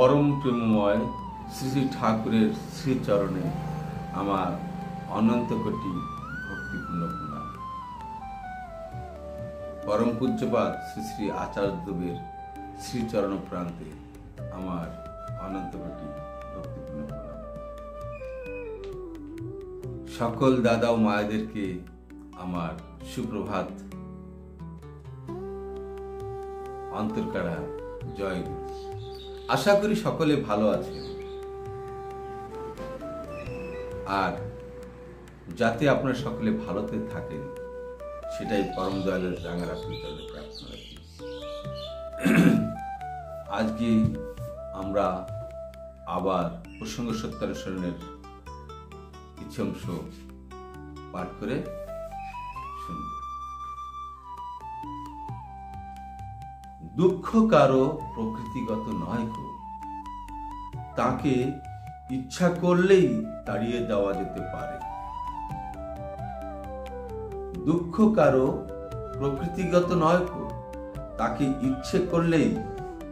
পরম প্রেমময় শ্রী শ্রী ঠাকুরের শ্রীচরণে আমার অনন্ত কোটি ভক্তিপূর্ণ প্রণাম। পরম পূজ্যপাদ শ্রী শ্রী আচার্যদেবের শ্রীচরণ প্রান্তে আমার অনন্ত কোটি ভক্তিপূর্ণ প্রণাম। সকল দাদা ও মায়েদেরকে আমার সুপ্রভাত, অন্তরকাড়া জয় গুরু। আশা করি সকলে ভালো আছে, আর যাতে আপনারা সকলে ভালোতে থাকেন সেটাই পরম দয়ালের রাঙারা চরণে প্রার্থনা রাখি। আজকে আমরা আবার প্রসঙ্গ সত্যানুসরণের কিছু অংশ পাঠ করে শুনব। দুঃখ কারো প্রকৃতিগত নয় গো, তাকে ইচ্ছা করলেই তাড়িয়ে দেওয়া যেতে পারে। দুঃখ কারো প্রকৃতিগত নয় গো, তাকে ইচ্ছে করলেই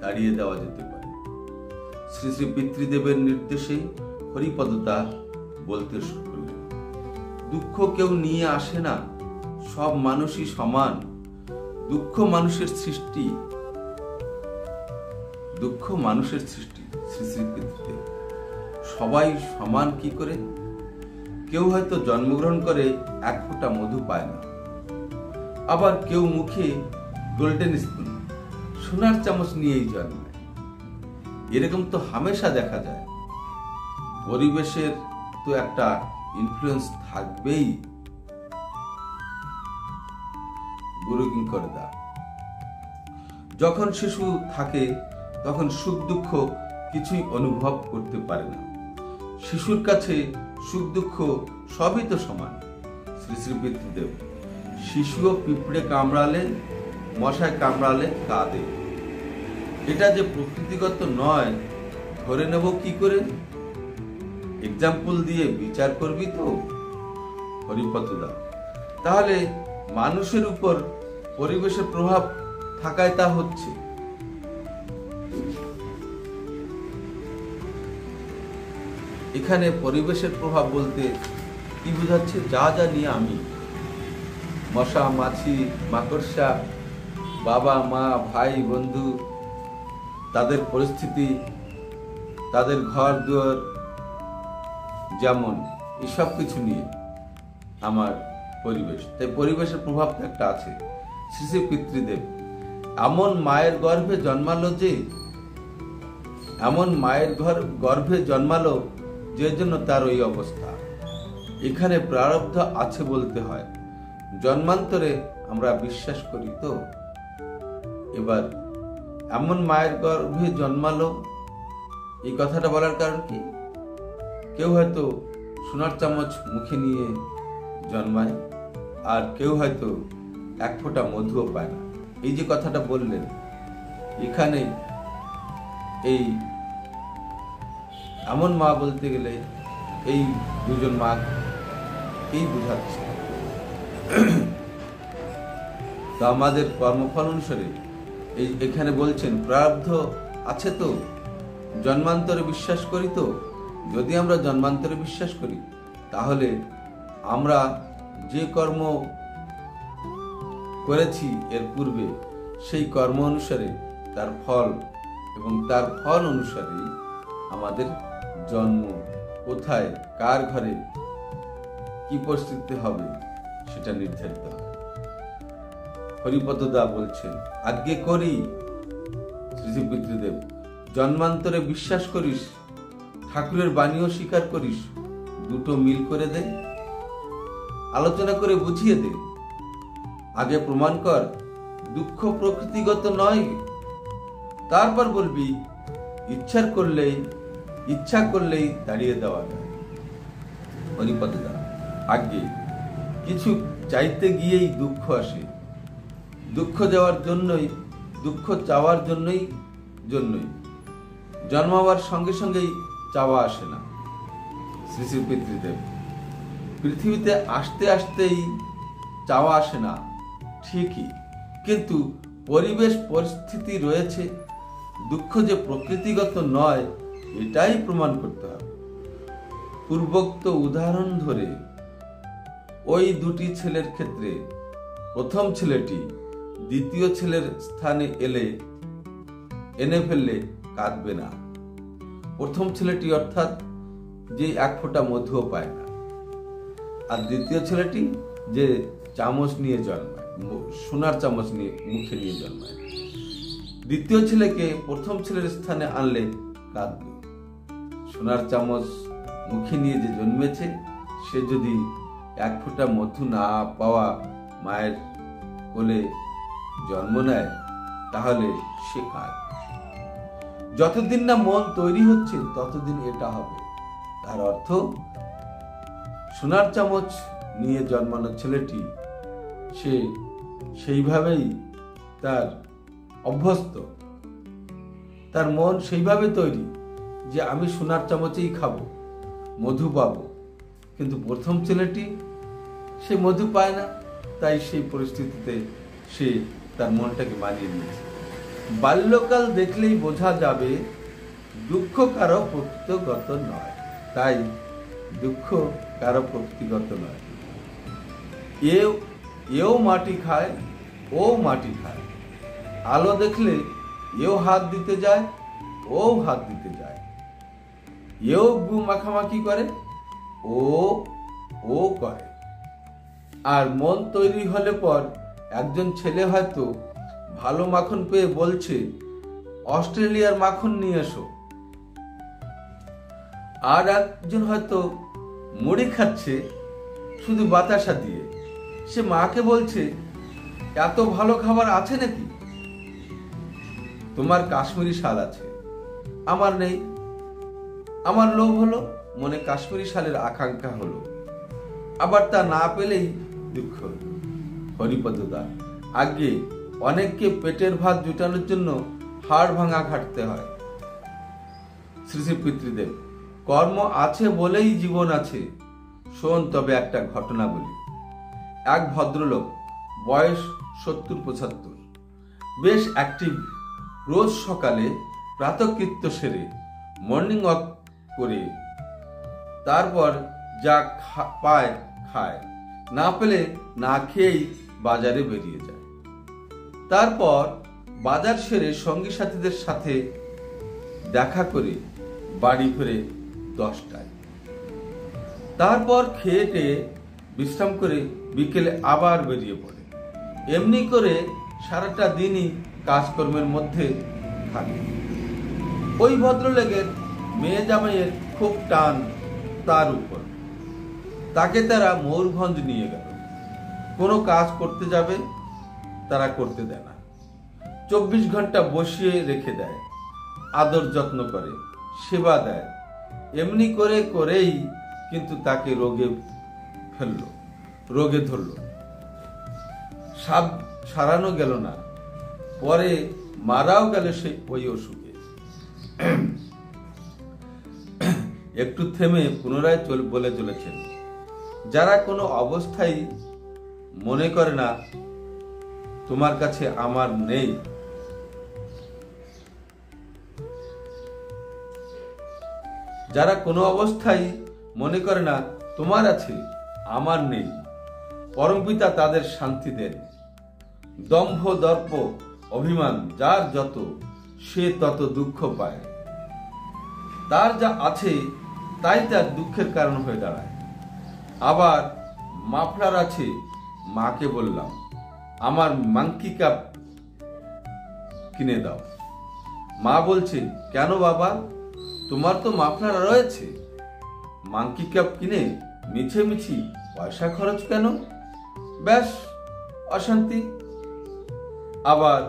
তাড়িয়ে দেওয়া যেতে পারে। শ্রী শ্রী পিতৃদেবের নির্দেশে হরিপদদা বলতে শুরু করলেন, দুঃখ কেউ নিয়ে আসে না, সব মানুষই সমান। দুঃখ মানুষের সৃষ্টি, দুঃখ মানুষের সৃষ্টি। শ্রী শ্রী পিতৃদেব সবাই সমান কি করে? কেউ হয়তো জন্মগ্রহণ করে এক ফোঁটা মধু পায় না, আবার কেউ মুখে গোল্ডেন স্পুন, সোনার চামচ নিয়েই জন্মায়। এরকম তো হামেশা দেখা যায়। পরিবেশের তো একটা ইনফ্লুয়েন্স থাকবেই। গুরু কিঙ্কর দা, যখন শিশু থাকে তখন সুখ দুঃখ কিছুই অনুভব করতে পারে না। শিশুর কাছে সুখ দুঃখ সবই তো সমান। শ্রী শ্রী পিতৃদেব, শিশুও পিঁপড়ে কামড়ালে, মশায় কামড়ালে কাঁদে। এটা যে প্রকৃতিগত নয় ধরে নেব কি করে? এক্সাম্পল দিয়ে বিচার করবি তো হরিপদদা? তাহলে মানুষের উপর পরিবেশের প্রভাব থাকায় তা হচ্ছে। এখানে পরিবেশের প্রভাব বলতে কি বোঝাচ্ছে? যা যা নিয়ে আমি, মশা মাছি মাকড়সা, বাবা মা ভাই বন্ধু, তাদের পরিস্থিতি, তাদের ঘর দুয়ার, যেমন এসব কিছু নিয়ে আমার পরিবেশ। তাই পরিবেশের প্রভাব একটা আছে। শ্রী শ্রী পিতৃদেব এমন মায়ের গর্ভে জন্মালো যে, এমন মায়ের গর্ভে জন্মালো যে জন্য তার ওই অবস্থা। এখানে প্রারব্ধ আছে বলতে হয়। জন্মান্তরে আমরা বিশ্বাস করি তো। এবার এমন মায়ের গর্ভে জন্মালো, এই কথাটা বলার কারণ কি? কেউ হয়তো সোনার চামচ মুখে নিয়ে জন্মায়, আর কেউ হয়তো এক ফোঁটা মধুও পায় না। এই যে কথাটা বললেন, এখানে এই এমন মা বলতে গেলে এই দুজন মা এই বোঝাচ্ছে। তো আমাদের কর্মফল অনুসারে এখানে বলছেন প্রারব্ধ আছে তো, জন্মান্তরে বিশ্বাস করি তো। যদি আমরা জন্মান্তরে বিশ্বাস করি, তাহলে আমরা যে কর্ম করেছি এর পূর্বে, সেই কর্ম অনুসারে তার ফল, এবং তার ফল অনুসারেই আমাদের জন্ম, কোথায় কার ঘরে কি পরিস্থিতি হবে সেটা নির্ধারিত হয়। হরিপদদা বলছেন, আজ্ঞে করি শ্রী শ্রী পিতৃদেব, জন্মান্তরে বিশ্বাস করিস, ঠাকুরের বাণীও স্বীকার করিস, দুটো মিল করে দে, আলোচনা করে বুঝিয়ে দে। আগে প্রমাণ কর দুঃখ প্রকৃতিগত নয়, তারপর বলবি ইচ্ছা করলেই তাড়িয়ে দেওয়া যায়। হরিপদদা, আগে কিছু চাইতে গিয়েই দুঃখ আসে। দুঃখ দেওয়ার জন্যই, দুঃখ চাওয়ার জন্যই জন্মাবার সঙ্গে সঙ্গেই চাওয়া আসে না। শ্রী শ্রী পিতৃদেব, পৃথিবীতে আসতে আসতেই চাওয়া আসে না ঠিকই, কিন্তু পরিবেশ পরিস্থিতি রয়েছে দুঃখ যে প্রকৃতিগত নয় এটাই প্রমাণ করতে হবে। পূর্বোক্ত উদাহরণ ধরে ওই দুটি ছেলের ক্ষেত্রে প্রথম ছেলেটি দ্বিতীয় ছেলের স্থানে এনে ফেললে কাঁদবে না। প্রথম ছেলেটি অর্থাৎ যে এক ফোঁটা মধুও পায় না, আর দ্বিতীয় ছেলেটি যে চামচ নিয়ে জন্মায়, সোনার চামচ নিয়ে মুখে নিয়ে জন্মায়। দ্বিতীয় ছেলেকে প্রথম ছেলের স্থানে আনলে কাঁদবে। সোনার চামচ মুখে নিয়ে যে জন্মেছে সে যদি এক ফোঁটা মধু না পাওয়া মায়ের কোলে জন্ম নেয় তাহলে সে কাঁদবে। যতদিন না মন তৈরি হচ্ছে ততদিন এটা হবে। তার অর্থ সোনার চামচ নিয়ে জন্মানো ছেলেটি সে সেইভাবেই তার অভ্যস্ত, তার মন সেইভাবে তৈরি যে আমি সোনার চামচেই খাবো, মধু পাবো। কিন্তু প্রথম ছেলেটি সে মধু পায় না, তাই সেই পরিস্থিতিতে সে তার মনটাকে মানিয়ে নিয়েছে। বাল্যকাল দেখলেই বোঝা যাবে দুঃখ কারো প্রকৃতিগত নয়। তাই দুঃখ কারো প্রকৃতিগত নয়। এও মাটি খায়, ও মাটি খায়। আলো দেখলে এও হাত দিতে যায়, ও হাত দিতে যায়। এও গু মাখামাখি করে, ও করে। আর মন তৈরি হলে পর একজন ছেলে হয়তো ভালো মাখন পেয়ে বলছে অস্ট্রেলিয়ার মাখন নিয়ে এসো, আর একজন হয়তো মুড়ি খাচ্ছে শুধু বাতাসা দিয়ে, সে মাকে বলছে এত ভালো খাবার আছে নাকি? তোমার কাশ্মীরি শাল আছে, আমার নেই। আমার লোভ হলো, মনে কাশ্মীরি শালের আকাঙ্ক্ষা হলো, আবার তা না পেলেই দুঃখ। হরিপদদা, আগে অনেককে পেটের ভাত জুটানোর জন্য হাড় ভাঙা খাটতে হয়। শ্রী শ্রী পিতৃদেব, কর্ম আছে বলেই জীবন আছে। শোন তবে একটা ঘটনা বলি। এক ভদ্রলোক, বয়স 70-75, বেশ অ্যাক্টিভ। রোজ সকালে প্রাতঃকৃত্য সেরে মর্নিং ওয়াক করে তারপর যা পায় খায়, না পেলে না খেয়েই বাজারে বেরিয়ে যায়। তারপর বাজার সেরে সঙ্গী সাথীদের সাথে দেখা করে বাড়ি ফিরে 10টায়। তারপর খেয়ে টেয়ে বিশ্রাম করে বিকেলে আবার বেরিয়ে পড়ে। এমনি করে সারাটা দিনই কাজকর্মের মধ্যে থাকে। ওই ভদ্রলোকের মেয়ে জামাইয়ের খুব টান তার উপর। তাকে তারা ময়ূরভঞ্জ নিয়ে গেল। কোনো কাজ করতে যাবে, তারা করতে দেয় না। 24 ঘন্টা বসিয়ে রেখে দেয়, আদর যত্ন করে, সেবা দেয়। এমনি করে করেই কিন্তু তাকে রোগে ধরল। সারানো গেল না, পরে মারাও গেল সে ওই অসুখে। একটু থেমে পুনরায় বলে চলেছেন, যারা কোনো অবস্থায় মনে করে না তোমার কাছে আমার নেই, যারা কোনো অবস্থায় মনে করে না তোমার আছে আমার নেই, পরমপিতা তাদের শান্তি দেন। দম্ভ দর্প অভিমান যার যত, সে তত দুঃখ পায়। তার যা আছে তাই তার দুঃখের কারণ হয়ে দাঁড়ায়। আবার মাফলার আছে, মাকে বললাম আমার মাঙ্কি কাপ কিনে দাও। মা বলছে কেন বাবা, তোমার তো মাফলার রয়েছে, মাঙ্কি কাপ কিনে মিছি পয়সা খরচ কেন? ব্যাস অশান্তি। আবার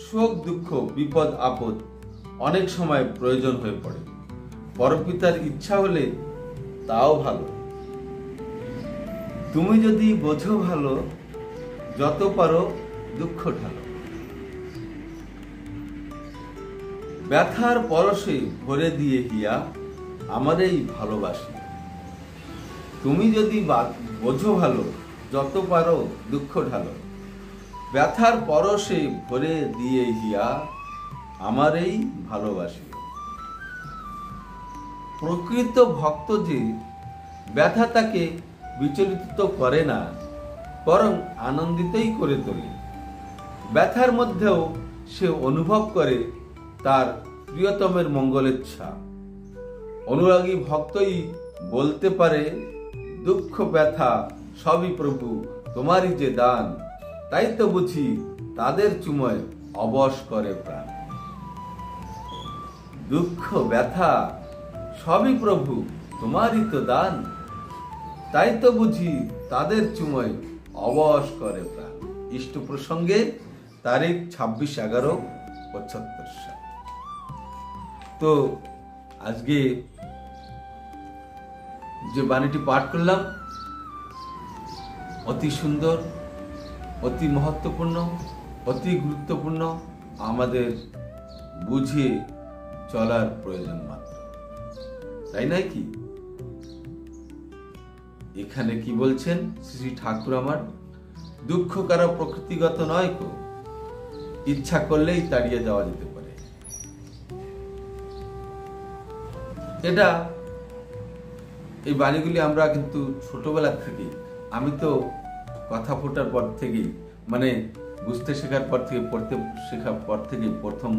শোক দুঃখ বিপদ আপদ অনেক সময় প্রয়োজন হয়ে পড়ে। পরপিতার ইচ্ছা হলে তাও ভালো। তুমি যদি বোঝো ভালো, যত পারো দুঃখ ঢালো। ব্যথার পরশে ভরে দিয়ে হিয়া আমারই ভালোবাসি। তুমি যদি বোঝো ভালো, যত পারো দুঃখ ঢালো। ব্যথার পরশে ভরে দিয়ে হিয়া আমারই ভালোবাসিও। প্রকৃত ভক্ত যে ব্যথা তাকে বিচলিত করে না, বরং আনন্দিতই করে তোলে। ব্যথার মধ্যেও সে অনুভব করে তার প্রিয়তমের মঙ্গলেচ্ছা। অনুরাগী ভক্তই বলতে পারে, দুঃখ ব্যথা সবই প্রভু তোমারই যে দান, তাই তো বুঝি তাদের চুময় অবশ করে প্রাণ। দুঃখ ব্যথা সবই প্রভু তোমারই তো দান, তাই তো বুঝি তাদের চুময় অবশ করে প্রাণ। ইষ্ট প্রসঙ্গে তারিখ 26/11/75 সাল। তো আজকে যে বাণীটি পাঠ করলাম অতি সুন্দর, অতি মহত্বপূর্ণ, অতি গুরুত্বপূর্ণ। আমাদের বুঝে চলার প্রয়োজন মাত্র, তাই নয় কি? এখানে কি বলছেন শ্রী ঠাকুর আমার? দুঃখ কারো প্রকৃতিগত নয় কো, ইচ্ছা করলেই তাড়িয়ে যাওয়া যেতে পারে। এটা এই বাণীগুলি আমরা কিন্তু ছোটবেলা থেকে, আমি তো কথা ফোটার পর থেকেই, মানে বুঝতে শেখার পর থেকে, পড়তে শেখার পর থেকে, প্রথম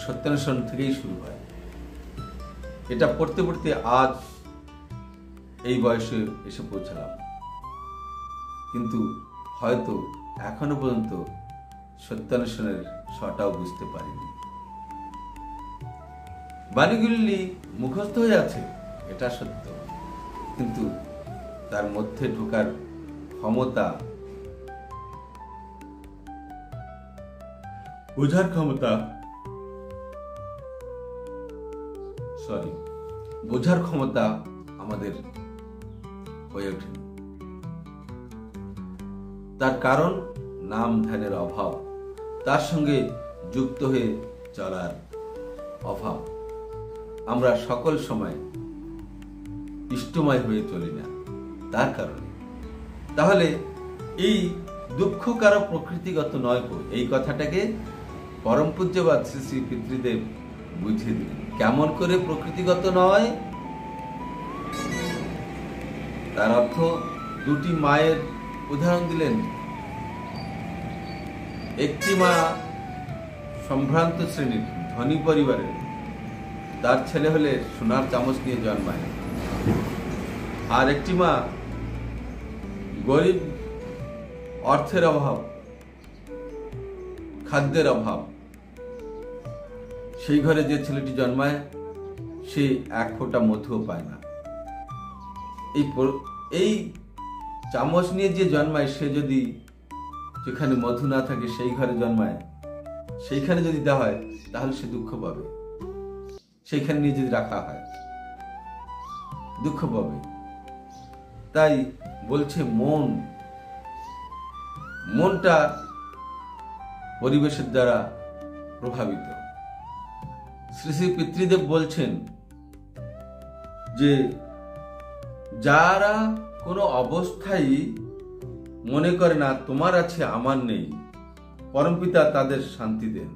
সত্যান্বেষণ থেকেই শুরু হয়। এটা পড়তে পড়তে আজ এই বয়সে এসে পৌঁছালাম, কিন্তু হয়তো এখনো পর্যন্ত সত্যান্বেষণের সটাও বুঝতে পারিনি। বাণীগুলি মুখস্থ হয়ে আছে, এটা সত্য, কিন্তু তার মধ্যে ঢোকার ক্ষমতা, বোঝার ক্ষমতা, বোঝার ক্ষমতা আমাদের হয়ে ওঠেনি। তার কারণ নাম ধ্যানের অভাব, তার সঙ্গে যুক্ত হয়ে চলার অভাব। আমরা সকল সময় ইষ্টময় হয়ে চলি না, তার কারণে। তাহলে এই দুঃখ কারো প্রকৃতিগত নয় গো, এই কথাটাকে পরম পূজ্যবাদ শ্রী শ্রী পিতৃদেব বুঝিয়ে দিলেন। কেমন করে প্রকৃতিগত নয়? তার অর্থ দুটি মায়ের উদাহরণ দিলেন। একটি মা সম্ভ্রান্ত শ্রেণীর ধনী পরিবারের, তার ছেলে হলে সোনার চামচ নিয়ে জন্মায়। আর একটি মা গরিব, অর্থের অভাব, খাদ্যের অভাব, সেই ঘরে যে ছেলেটি জন্মায় সে এক ফোঁটা মধুও পায় না। এই চামচ নিয়ে যে জন্মায়, সে যদি যেখানে মধু না থাকে সেই ঘরে জন্মায়, সেইখানে যদি দেওয়া হয় তাহলে সে দুঃখ পাবে। সেইখানে নিয়ে যদি রাখা হয় দুঃখ পাবে। তাই বলছে মনটা পরিবেশের দ্বারা প্রভাবিত। শ্রী শ্রী পিতৃদেব বলছেন যে যারা কোনো অবস্থায় মনে করে না তোমার আছে আমার নেই, পরমপিতা তাদের শান্তি দেন।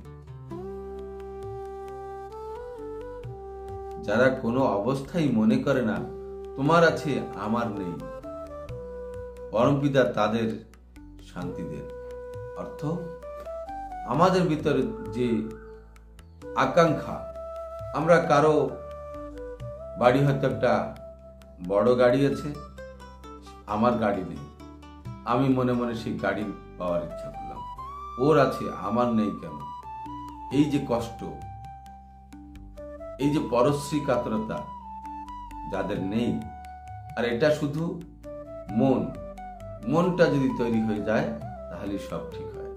যারা কোনো অবস্থায় মনে করে না তোমার আছে আমার নেই, পরমপিতা তাদের শান্তি দেন। অর্থ, আমাদের ভিতরে যে আকাঙ্ক্ষা, আমরা কারো বাড়ি হয়তো একটা বড় গাড়ি আছে, আমার গাড়ি নেই, আমি মনে মনে সেই গাড়ি পাওয়ার ইচ্ছা করলাম। ওর আছে আমার নেই কেন? এই যে কষ্ট, এই যে পরশ্রী কাতরতা যাদের নেই, আর এটা শুধু মনটা যদি তৈরি হয়ে যায় তাহলে সব ঠিক হয়।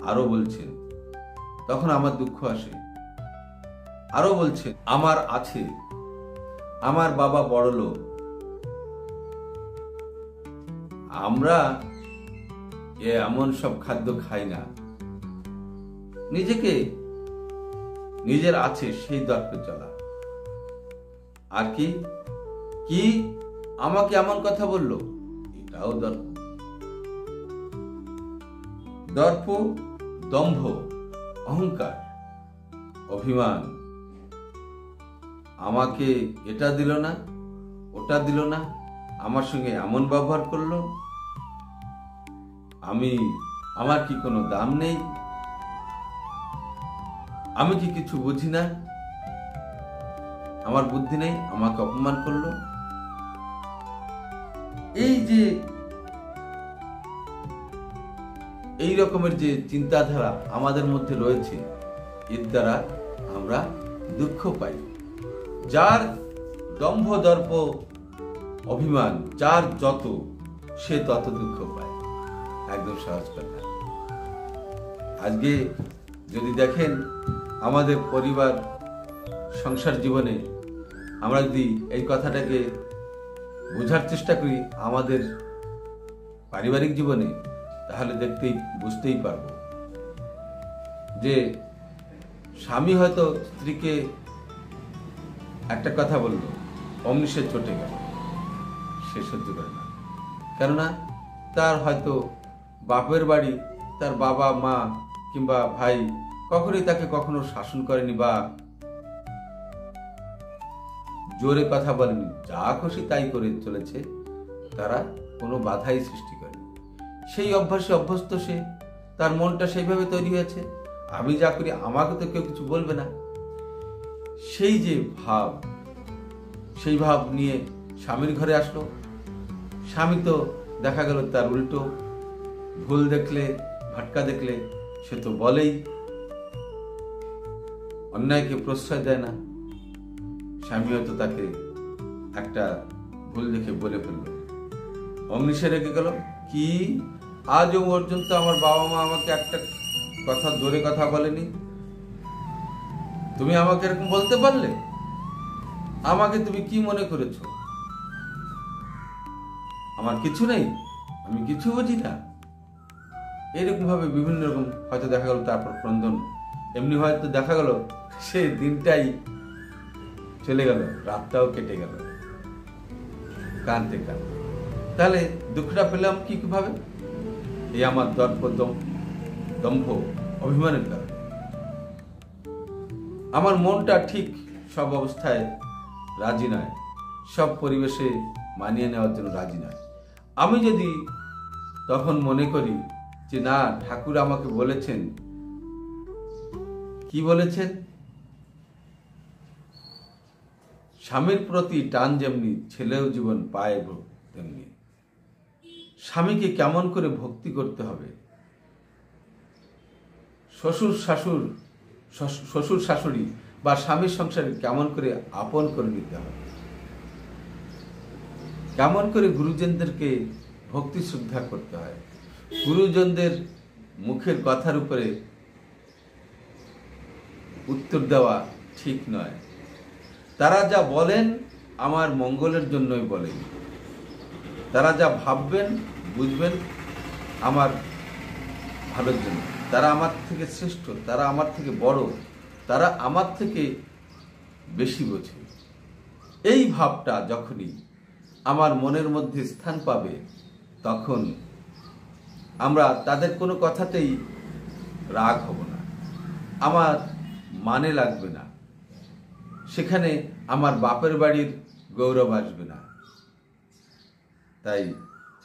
আরো বলছেন, তখন আমার দুঃখ আসে। আরো বলছেন, আমার আছে, আমার বাবা বড় লোক, আমরা এমন সব খাদ্য খাই না। নিজের আছে সেই দর্পে চলা। আর কি আমাকে এমন কথা বলল, এটাও দর্প, দম্ভ, অহংকার। অভিমান, আমাকে এটা দিল না, ওটা দিল না, আমার সঙ্গে এমন ব্যবহার করলো, আমার কি কোনো দাম নেই, আমি কি কিছু বুঝি না, আমার বুদ্ধি নেই, আমাকে অপমান করলো। এই রকমের যে চিন্তাধারা আমাদের মধ্যে রয়েছে, এর দ্বারা আমরা দুঃখ পাই। যার দম্ভ দর্প অভিমান যার যত, সে তত দুঃখ পায়। একদম সহজ কথা। আজকে যদি দেখেন আমাদের পরিবার সংসার জীবনে, আমরা যদি এই কথাটাকে বোঝার চেষ্টা করি আমাদের পারিবারিক জীবনে, তাহলে বুঝতেই পারবো যে স্বামী হয়তো স্ত্রীকে একটা কথা বলল, অমনি সে চটে গেল, সে সহ্য করে না। কেননা তার হয়তো বাপের বাড়ি, তার বাবা মা কিংবা ভাই কখনোই তাকে কখনো শাসন করেনি বা জোরে কথা বলেনি, যা খুশি তাই করে চলেছে, তারা কোনো বাধাই সৃষ্টি করেনি। সেই অভ্যাসে অভ্যস্ত সে, তার মনটা সেইভাবে তৈরি হয়েছে, আমি যা করি আমাকে তো কেউ কিছু বলবে না। সেই যে ভাব, সেই ভাব নিয়ে স্বামীর ঘরে আসলো। স্বামী তো দেখা গেল তার উল্টো, ভুল দেখলে, ভাটকা দেখলে সে তো বলেই, অন্যায়কে প্রশ্রয় দেয় না। স্বামী হয়তো তাকে একটা ভুল দেখে বলে ফেললো, অমনি সে রেগে গেল, কি আজও পর্যন্ত আমার বাবা মা আমাকে একটা কথা, জোরে কথা বলেনি, তুমি আমাকে এরকম বলতে পারলে? আমাকে তুমি কি মনে করেছো? আমার কিছু নেই, আমি কিছু বুঝি না। এরকম ভাবে বিভিন্ন রকম হয়তো দেখা গেল, তারপর ক্রন্দন, এমনি হয়তো দেখা গেল সে দিনটাই চলে গেল, রাতটাও কেটে গেল কাঁদতে কাঁদতে। তাহলে দুঃখটা পেলাম কিভাবে? এই আমার দম্ভ অভিমানের কারণে। আমার মনটা ঠিক সব অবস্থায় রাজি নয়, সব পরিবেশে মানিয়ে নেওয়ার জন্য রাজি নয়। আমি যদি তখন মনে করি যে না, ঠাকুর আমাকে বলেছেন, কি বলেছেন? স্বামীর প্রতি টান যেমনি ছেলেও জীবন পায় তেমনি। স্বামীকে কেমন করে ভক্তি করতে হবে, শ্বশুর শাশুড়ি বা স্বামীর সংসারে কেমন করে আপন করে নিতে হবে, কেমন করে গুরুজনদেরকে ভক্তি শ্রদ্ধা করতে হয়। গুরুজনদের মুখের কথার উপরে উত্তর দেওয়া ঠিক নয়। তারা যা বলেন আমার মঙ্গলের জন্যই বলেন, তারা যা ভাববেন বুঝবেন আমার ভালোর জন্য। তারা আমার থেকে শ্রেষ্ঠ, তারা আমার থেকে বড়, তারা আমার থেকে বেশি বোঝে। এই ভাবটা যখনই আমার মনের মধ্যে স্থান পাবে, তখন আমরা তাদের কোনো কথাতেই রাগ হব না, আমার মানে লাগবে না, সেখানে আমার বাপের বাড়ির গৌরব আসবে না। তাই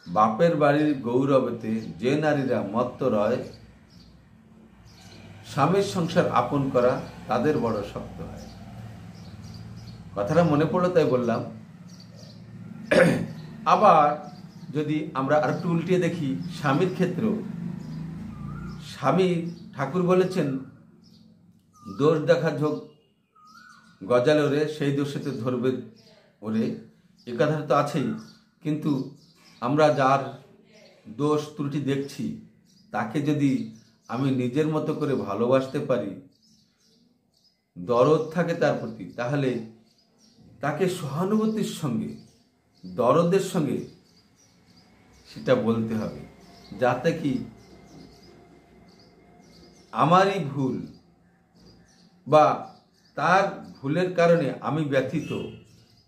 বাপের বাড়ির গৌরবেতে যে নারীরা মত্ত রয়, স্বামীর সংসার আপন করা তাদের বড় শক্ত হয়। কথাটা মনে পড়লো তাই বললাম। আবার যদি আমরা আর একটু উল্টিয়ে দেখি স্বামীর ক্ষেত্রেও, স্বামী ঠাকুর বলেছেন, দোষ দেখা ঝোঁক গজালে ওরে, সেই দোষেতে ধরবে ওরে। এ কথাটা তো আছেই, কিন্তু আমরা যার দোষ ত্রুটি দেখছি, তাকে যদি আমি নিজের মতো করে ভালোবাসতে পারি, দরদ থাকে তার প্রতি, তাহলে তাকে সহানুভূতির সঙ্গে, দরদের সঙ্গে সেটা বলতে হবে, যাতে কি আমারই ভুল বা তার ভুলের কারণে আমি ব্যথিত,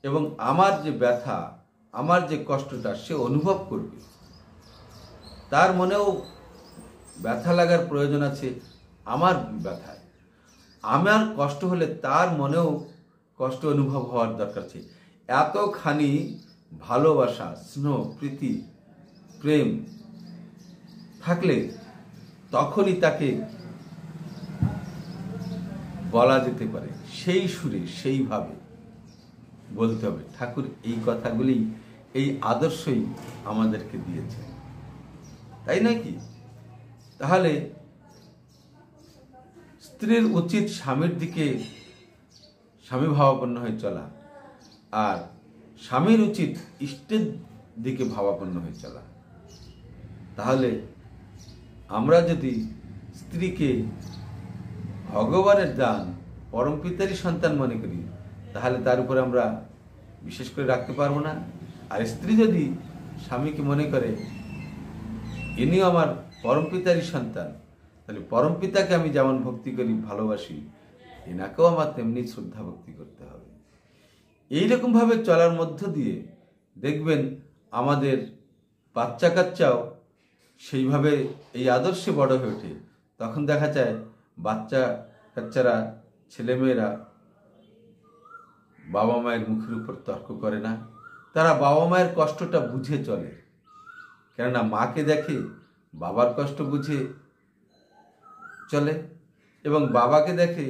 এবং আমার যে ব্যথা, আমার যে কষ্টটা সে অনুভব করবে। তার মনেও ব্যথা লাগার প্রয়োজন আছে আমার ব্যথায়। আমার কষ্ট হলে তার মনেও কষ্ট অনুভব হওয়ার দরকার আছে। এতখানি ভালোবাসা, স্নেহ, প্রীতি, প্রেম থাকলে তখনই তাকে বলা যেতে পারে, সেই সুরে সেইভাবে বলতে হবে। ঠাকুর এই কথাগুলি, এই আদর্শই আমাদেরকে দিয়েছে, তাই নাকি? তাহলে স্ত্রীর উচিত স্বামীর দিকে স্বামী ভাবাপন্ন হয়ে চলা, আর স্বামীর উচিত ইষ্টের দিকে ভাবাপন্ন হয়ে চলা। তাহলে আমরা যদি স্ত্রীকে ভগবানের দান, পরম পিতারই সন্তান মনে করি, তাহলে তার উপরে আমরা বিশেষ করে রাখতে পারবো না। আর স্ত্রী যদি স্বামীকে মনে করে ইনিও আমার পরম পিতারই সন্তান, তাহলে পরম পিতাকে আমি যেমন ভক্তি করি, ভালোবাসি, এনাকেও আমার তেমনি শ্রদ্ধা ভক্তি করতে হবে। এইরকমভাবে চলার মধ্য দিয়ে দেখবেন আমাদের বাচ্চা কাচ্চাও সেইভাবে এই আদর্শে বড় হয়ে ওঠে। তখন দেখা যায় বাচ্চা কাচ্চারা, ছেলেমেয়েরা বাবা মায়ের মুখের উপর তর্ক করে না, তারা বাবা মায়ের কষ্টটা বুঝে চলে। কেননা মাকে দেখে বাবার কষ্ট বুঝে চলে, এবং বাবাকে দেখে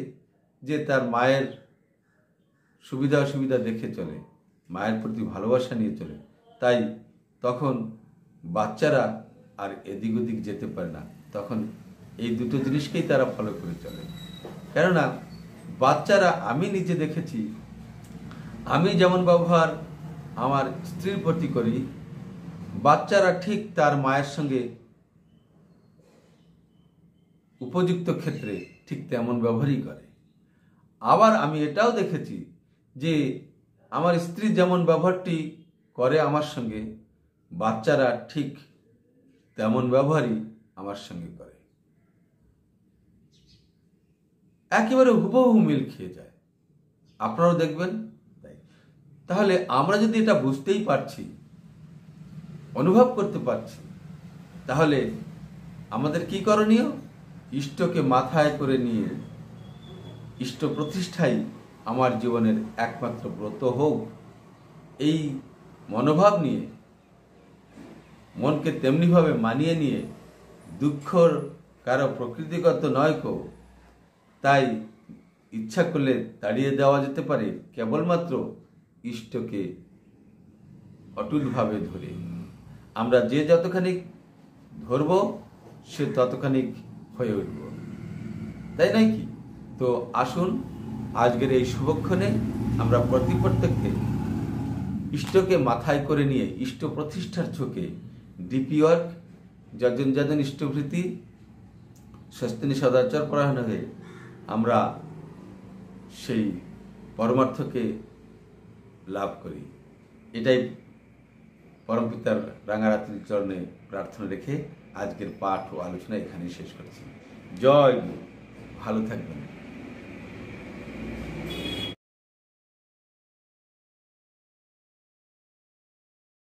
যে তার মায়ের সুবিধা অসুবিধা দেখে চলে, মায়ের প্রতি ভালোবাসা নিয়ে চলে। তাই তখন বাচ্চারা আর এদিক ওদিক যেতে পারে না, তখন এই দুটো জিনিসকেই তারা ফলো করে চলে। কেননা বাচ্চারা, আমি নিজে দেখেছি, আমি যেমন ব্যবহার আমার স্ত্রীর প্রতি করি, বাচ্চারা ঠিক তার মায়ের সঙ্গে উপযুক্ত ক্ষেত্রে ঠিক তেমন ব্যবহারই করে। আবার আমি এটাও দেখেছি যে আমার স্ত্রী যেমন ব্যবহারটি করে আমার সঙ্গে, বাচ্চারা ঠিক তেমন ব্যবহারই আমার সঙ্গে করে, একেবারে হুবহু মিল খেয়ে যায়। আপনারাও দেখবেন তাই। তাহলে আমরা যদি এটা বুঝতেই পারছি, অনুভব করতে পারছি, তাহলে আমাদের কি করণীয়? ইষ্টকে মাথায় করে নিয়ে ইষ্ট প্রতিষ্ঠাই আমার জীবনের একমাত্র ব্রত হোক, এই মনোভাব নিয়ে মনকে তেমনিভাবে মানিয়ে নিয়ে, দুঃখর কারো প্রকৃতিগত নয় কো, তাই ইচ্ছা করলে তাড়িয়ে দেওয়া যেতে পারে কেবলমাত্র ইষ্টকে অটুটভাবে ধরে। আমরা যে যতখানি ধরব সে ততখানি হয়ে উঠব, তাই নয় কি? তো আসুন আজকের এই শুভক্ষণে আমরা প্রত্যেককে ইষ্টকে মাথায় করে নিয়ে ইষ্ট প্রতিষ্ঠার ঝোঁকে ডিপি ওয়ার্ক, যজন যজন ইষ্টভৃতি, স্বস্তিনী সদাচার পরায়ণ হয়ে আমরা সেই পরমার্থকে লাভ করি। এটাই পরমপিতার রাঙারাত্রির চরণে প্রার্থনা রেখে আজকের পাঠ ও আলোচনা এখানেই শেষ করছি। জয় গুরু, ভালো থাকবেন।